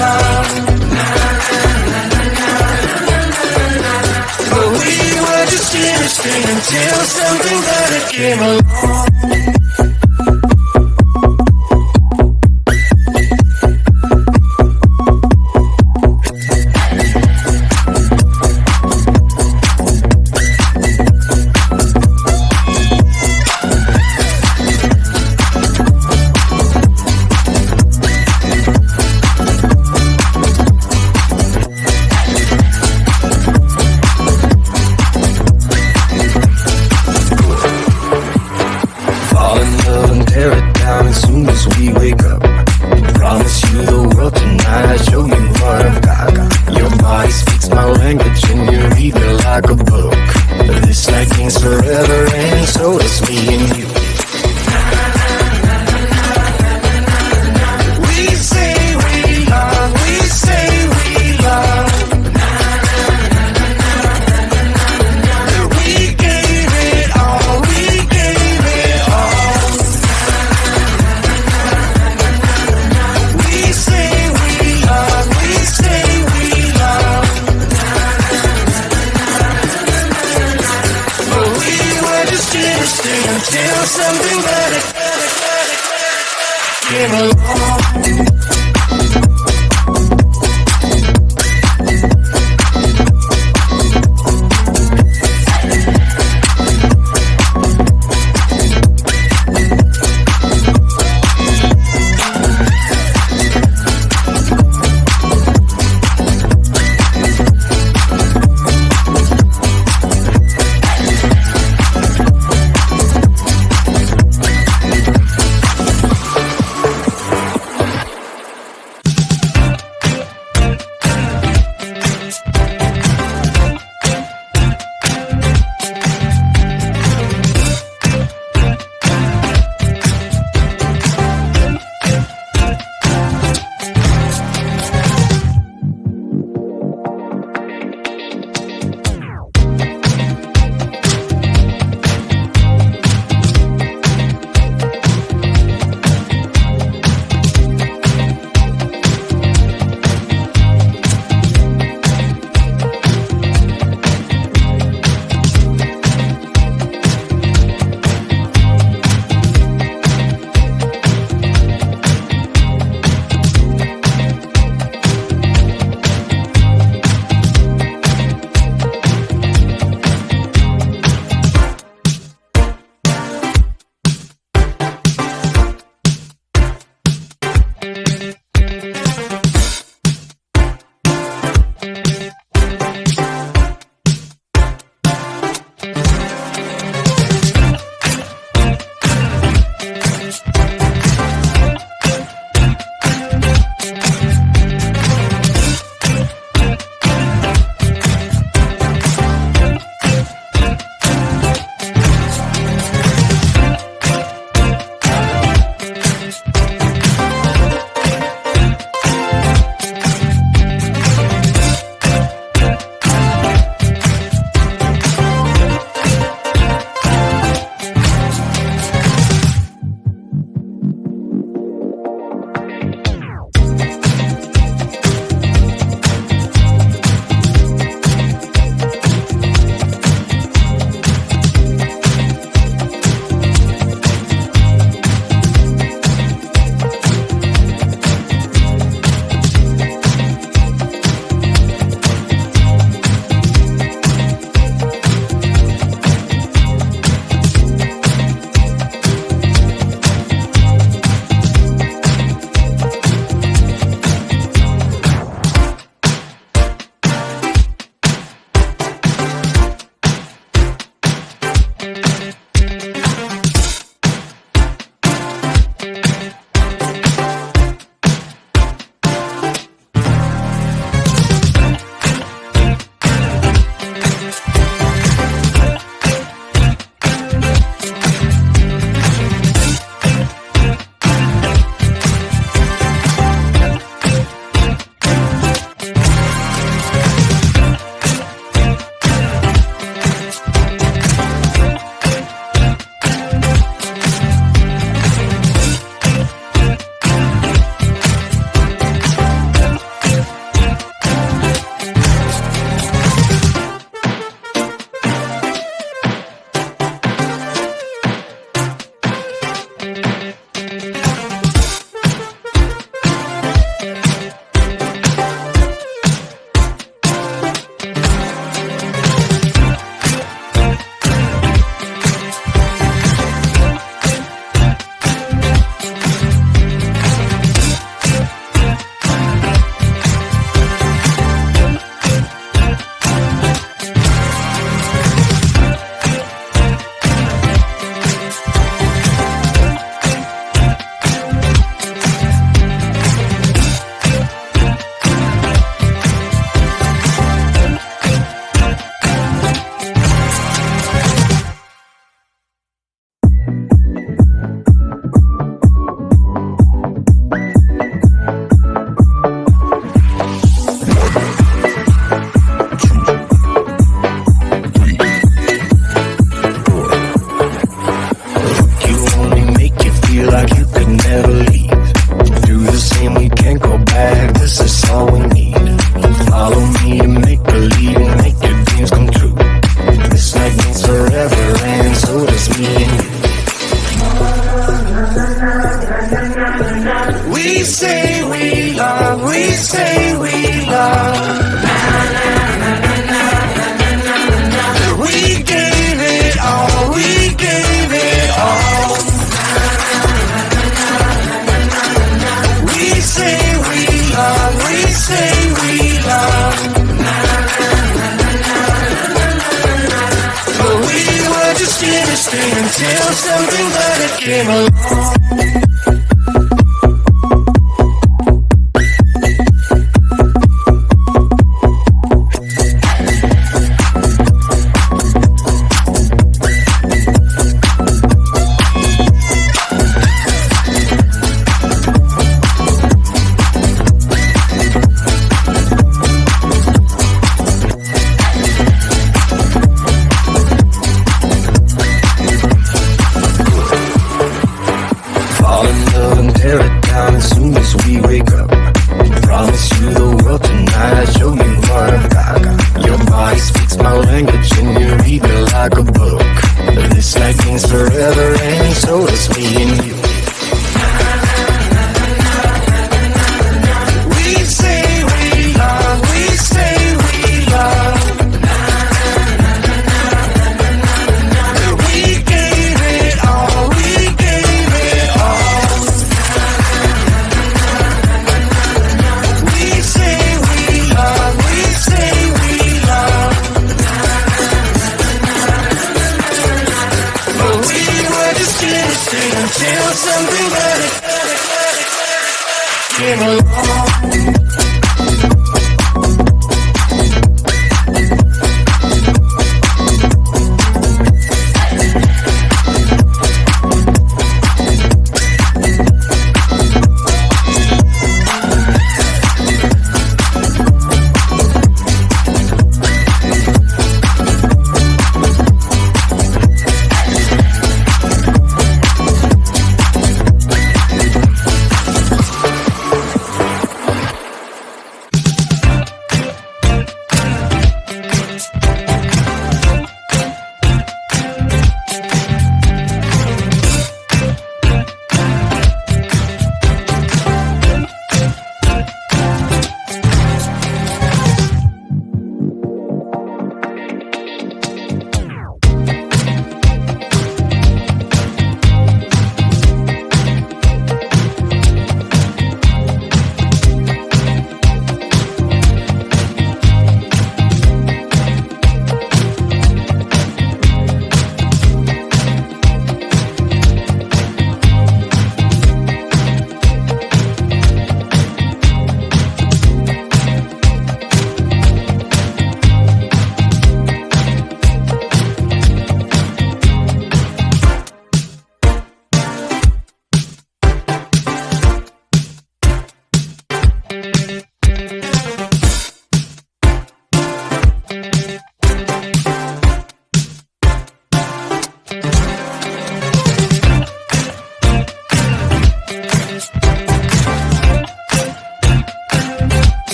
love. But we were just innocent until something better came along. Until something better came along. say we love. We gave it all, we gave it all. We say we love, we say we love. But we were just innocent until something better came along. As soon as we wake up, promise you the world tonight. I show you what I've got. Your body speaks my language and you read it like a book. This night means forever and so does me and you. We say we love, we say we love. We gave it all, we gave it all. We say we love, we say we love. But we were just innocent until something better came along.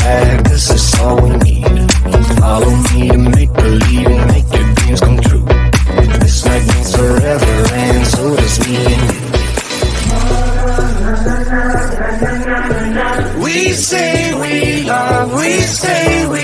back, this is all we need. Follow me to make believe and make your dreams come true. This night means forever and so does me and you. We say we love, we say we